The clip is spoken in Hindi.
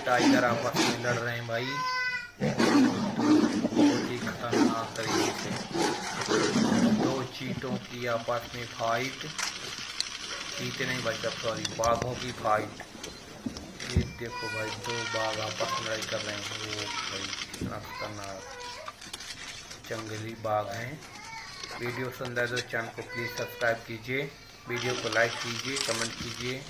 टाइगर आपस में लड़ रहे हैं भाई, बहुत ही खतरनाक तरीके से। दो चीतों की आपस में फाइट, चीते नहीं भाई साहब, सॉरी, बाघों की फाइट। ये देखो भाई, दो बाघ आपस में लड़ाई कर रहे हैं। वो भाई कितना खतरनाक जंगली बाघ हैं। वीडियो पसंद आए तो चैनल को प्लीज़ सब्सक्राइब कीजिए, वीडियो को लाइक कीजिए, कमेंट कीजिए।